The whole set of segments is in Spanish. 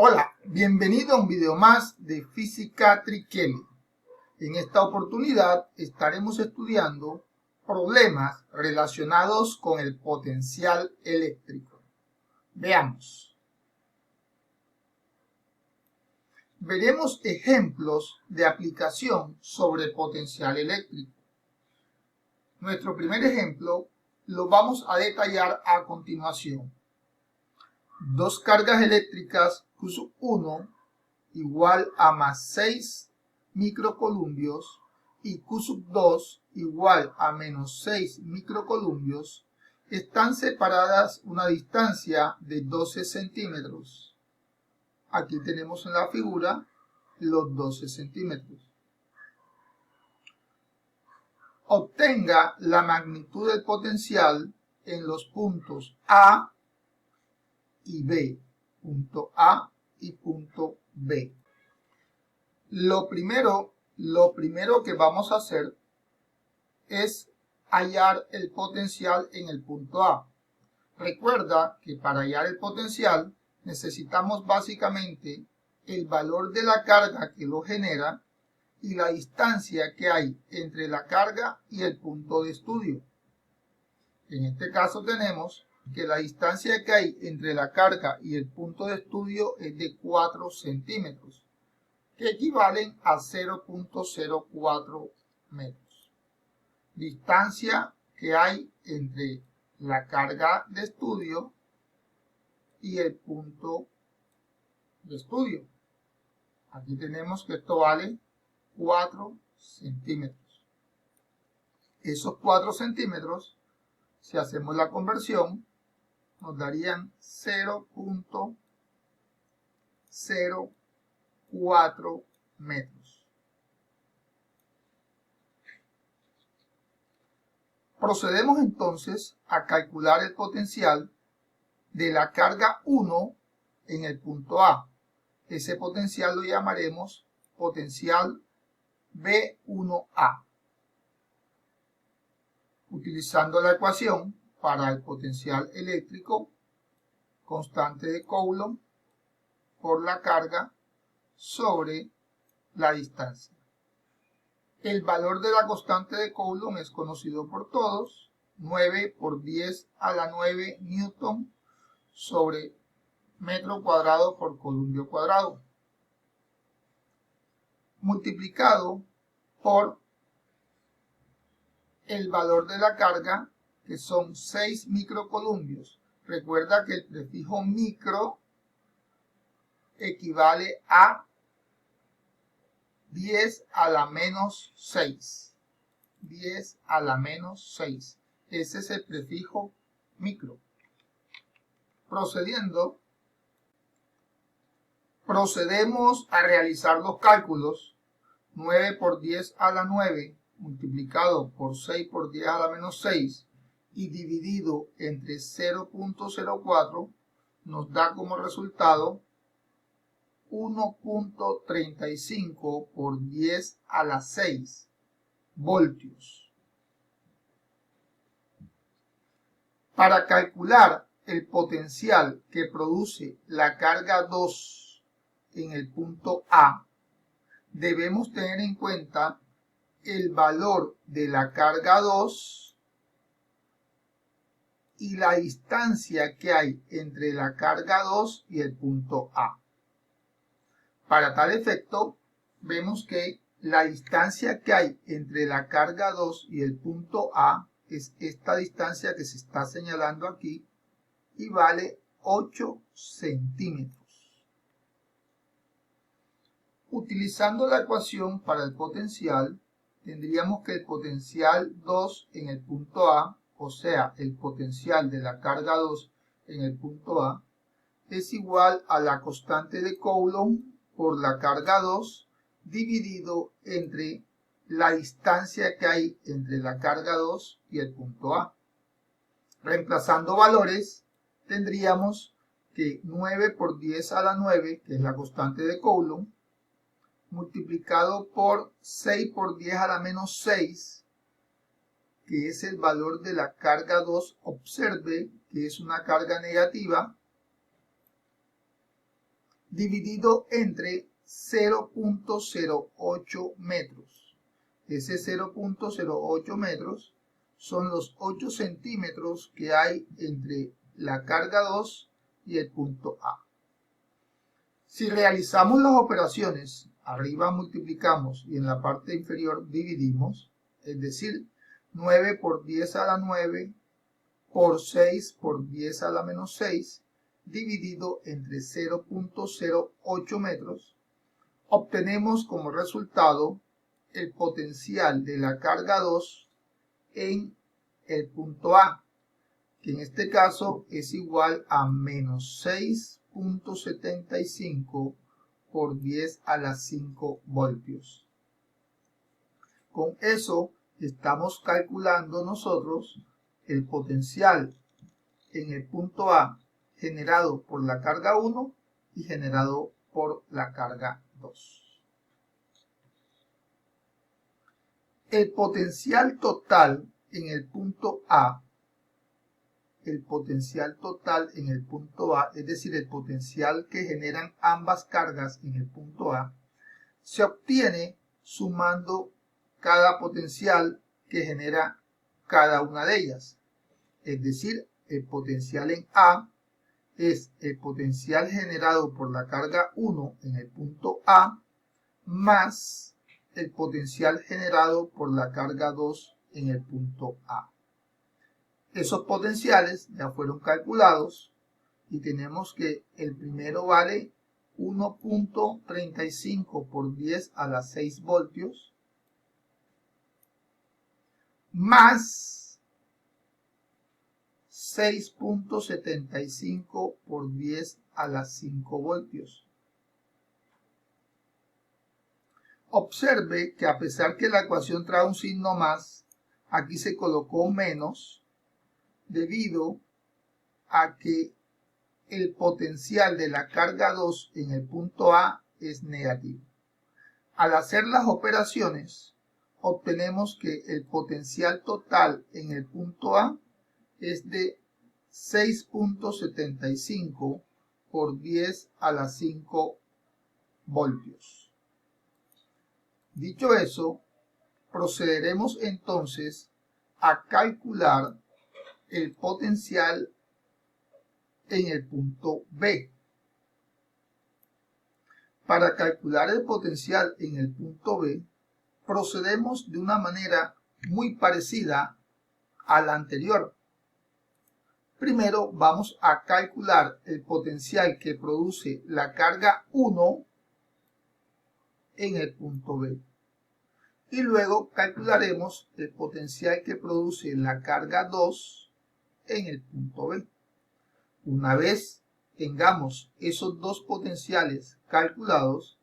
Hola, bienvenido a un video más de Física Trinquelli. En esta oportunidad estaremos estudiando problemas relacionados con el potencial eléctrico. Veamos. Veremos ejemplos de aplicación sobre potencial eléctrico. Nuestro primer ejemplo lo vamos a detallar a continuación. Dos cargas eléctricas Q1 igual a más 6 microcolumbios y Q2 igual a menos 6 microcolumbios están separadas una distancia de 12 centímetros. Aquí tenemos en la figura los 12 centímetros. Obtenga la magnitud del potencial en los puntos A y B, punto A y punto B. Lo primero que vamos a hacer es hallar el potencial en el punto A. Recuerda que para hallar el potencial necesitamos básicamente el valor de la carga que lo genera y la distancia que hay entre la carga y el punto de estudio. En este caso tenemos que la distancia que hay entre la carga y el punto de estudio es de 4 centímetros, que equivalen a 0.04 metros. Distancia que hay entre la carga de estudio y el punto de estudio. Aquí tenemos que esto vale 4 centímetros. Esos 4 centímetros, si hacemos la conversión, nos darían 0.04 metros. Procedemos entonces a calcular el potencial de la carga 1 en el punto A. Ese potencial lo llamaremos potencial B1A. Utilizando la ecuación para el potencial eléctrico, constante de Coulomb por la carga sobre la distancia. El valor de la constante de Coulomb es conocido por todos, 9 por 10 a la 9 newton sobre metro cuadrado por columpio cuadrado, multiplicado por el valor de la carga, que son 6 microcolumbios. Recuerda que el prefijo micro equivale a 10 a la menos 6. 10 a la menos 6. Ese es el prefijo micro. Procedemos a realizar los cálculos. 9 por 10 a la 9 multiplicado por 6 por 10 a la menos 6 y dividido entre 0.04 nos da como resultado 1.35 por 10 a la 6 voltios. Para calcular el potencial que produce la carga 2 en el punto A, debemos tener en cuenta el valor de la carga 2 y la distancia que hay entre la carga 2 y el punto A. Para tal efecto, vemos que la distancia que hay entre la carga 2 y el punto A es esta distancia que se está señalando aquí y vale 8 centímetros. Utilizando la ecuación para el potencial, tendríamos que el potencial 2 en el punto A, o sea, el potencial de la carga 2 en el punto A, es igual a la constante de Coulomb por la carga 2 dividido entre la distancia que hay entre la carga 2 y el punto A. Reemplazando valores, tendríamos que 9 por 10 a la 9, que es la constante de Coulomb, multiplicado por 6 por 10 a la menos 6, que es el valor de la carga 2. Observe que es una carga negativa, dividido entre 0.08 metros. Ese 0.08 metros son los 8 centímetros que hay entre la carga 2 y el punto A. Si realizamos las operaciones, arriba multiplicamos y en la parte inferior dividimos, es decir, 9 por 10 a la 9 por 6 por 10 a la menos 6, dividido entre 0.08 metros, obtenemos como resultado el potencial de la carga 2 en el punto A, que en este caso es igual a menos 6.75 por 10 a la 5 voltios. Con eso estamos calculando nosotros el potencial en el punto A generado por la carga 1 y generado por la carga 2. El potencial total en el punto A, es decir, el potencial que generan ambas cargas en el punto A, se obtiene sumando cada potencial que genera cada una de ellas. Es decir, el potencial en A es el potencial generado por la carga 1 en el punto A más el potencial generado por la carga 2 en el punto A. Esos potenciales ya fueron calculados y tenemos que el primero vale 1.35 por 10 a la 6 voltios más 6.75 por 10 a la 5 voltios. Observe que a pesar que la ecuación trae un signo más, aquí se colocó menos debido a que el potencial de la carga 2 en el punto A es negativo. Al hacer las operaciones, obtenemos que el potencial total en el punto A es de 6.75 por 10 a la 5 voltios. Dicho eso, procederemos entonces a calcular el potencial en el punto B. Para calcular el potencial en el punto B, procedemos de una manera muy parecida a la anterior. Primero vamos a calcular el potencial que produce la carga 1 en el punto B. Y luego calcularemos el potencial que produce la carga 2 en el punto B. Una vez tengamos esos dos potenciales calculados,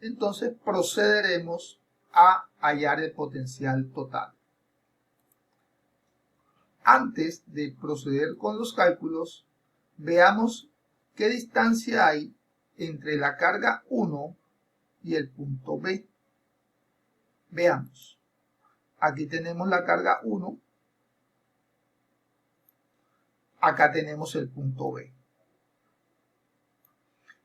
entonces procederemos a hallar el potencial total. Antes de proceder con los cálculos, veamos qué distancia hay entre la carga 1 y el punto B. Veamos. Aquí tenemos la carga 1. Acá tenemos el punto B.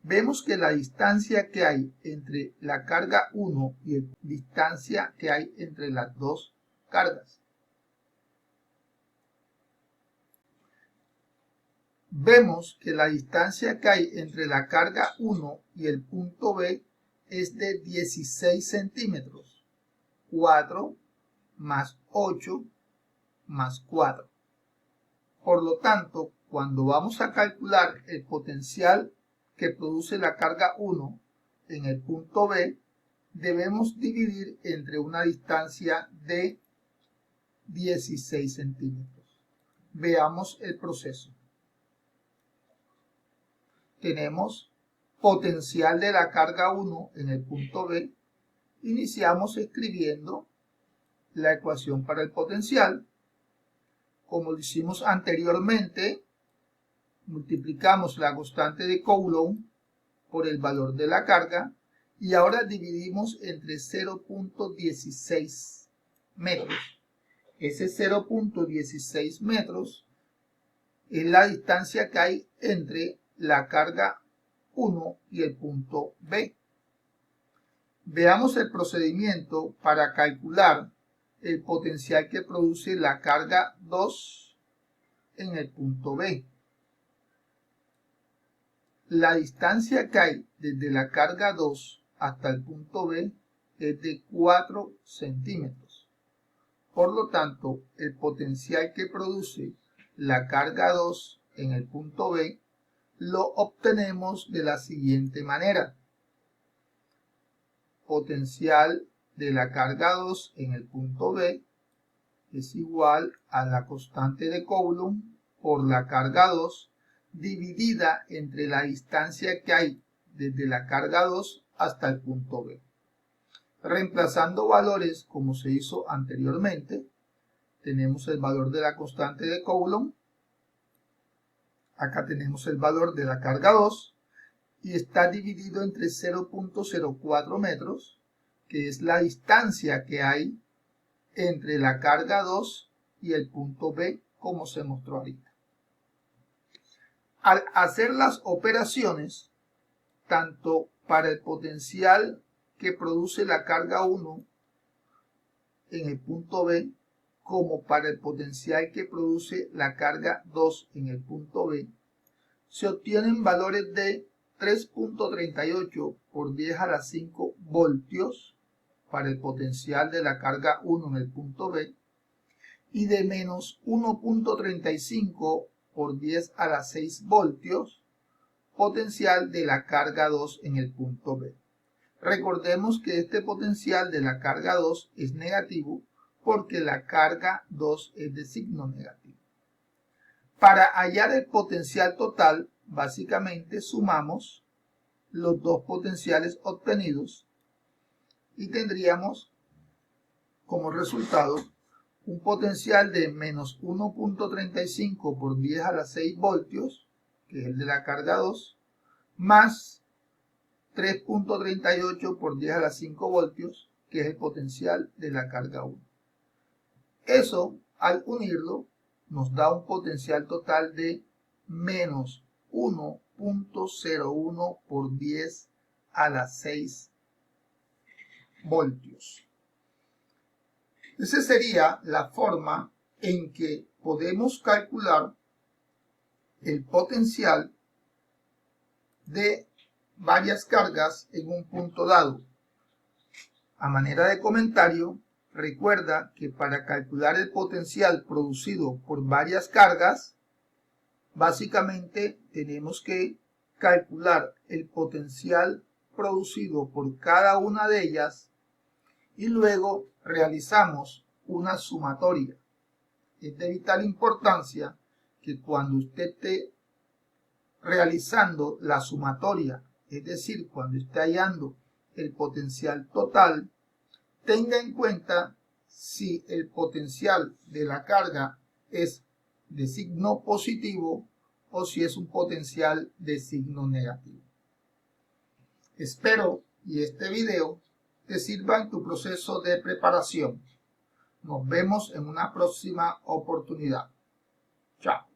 Vemos que la distancia que hay entre la carga 1 y la distancia que hay entre las dos cargas. Vemos que la distancia que hay entre la carga 1 y el punto B es de 16 centímetros. 4 más 8 más 4. Por lo tanto, cuando vamos a calcular el potencial que produce la carga 1 en el punto B, debemos dividir entre una distancia de 16 centímetros. Veamos el proceso. Tenemos potencial de la carga 1 en el punto B. Iniciamos escribiendo la ecuación para el potencial. Como lo hicimos anteriormente, multiplicamos la constante de Coulomb por el valor de la carga y ahora dividimos entre 0.16 metros. Ese 0.16 metros es la distancia que hay entre la carga 1 y el punto B. Veamos el procedimiento para calcular el potencial que produce la carga 2 en el punto B. La distancia que hay desde la carga 2 hasta el punto B es de 4 centímetros. Por lo tanto, el potencial que produce la carga 2 en el punto B lo obtenemos de la siguiente manera. Potencial de la carga 2 en el punto B es igual a la constante de Coulomb por la carga 2 dividida entre la distancia que hay desde la carga 2 hasta el punto B. Reemplazando valores como se hizo anteriormente, tenemos el valor de la constante de Coulomb, acá tenemos el valor de la carga 2 y está dividido entre 0.04 metros, que es la distancia que hay entre la carga 2 y el punto B, como se mostró ahorita. Al hacer las operaciones, tanto para el potencial que produce la carga 1 en el punto B, como para el potencial que produce la carga 2 en el punto B, se obtienen valores de 3.38 por 10 a la 5 voltios para el potencial de la carga 1 en el punto B y de menos 1.35 por 10 a la 6 voltios potencial de la carga 2 en el punto B. Recordemos que este potencial de la carga 2 es negativo porque la carga 2 es de signo negativo. Para hallar el potencial total, básicamente sumamos los dos potenciales obtenidos y tendríamos como resultado un potencial de menos 1.35 por 10 a la 6 voltios, que es el de la carga 2, más 3.38 por 10 a la 5 voltios, que es el potencial de la carga 1. Eso, al unirlo, nos da un potencial total de menos 1.01 por 10 a la 6 voltios. Esa sería la forma en que podemos calcular el potencial de varias cargas en un punto dado. A manera de comentario, recuerda que para calcular el potencial producido por varias cargas, básicamente tenemos que calcular el potencial producido por cada una de ellas y luego realizamos una sumatoria. Es de vital importancia que cuando usted esté realizando la sumatoria, es decir, cuando esté hallando el potencial total, tenga en cuenta si el potencial de la carga es de signo positivo o si es un potencial de signo negativo. Espero y este video te sirva en tu proceso de preparación. Nos vemos en una próxima oportunidad. Chao.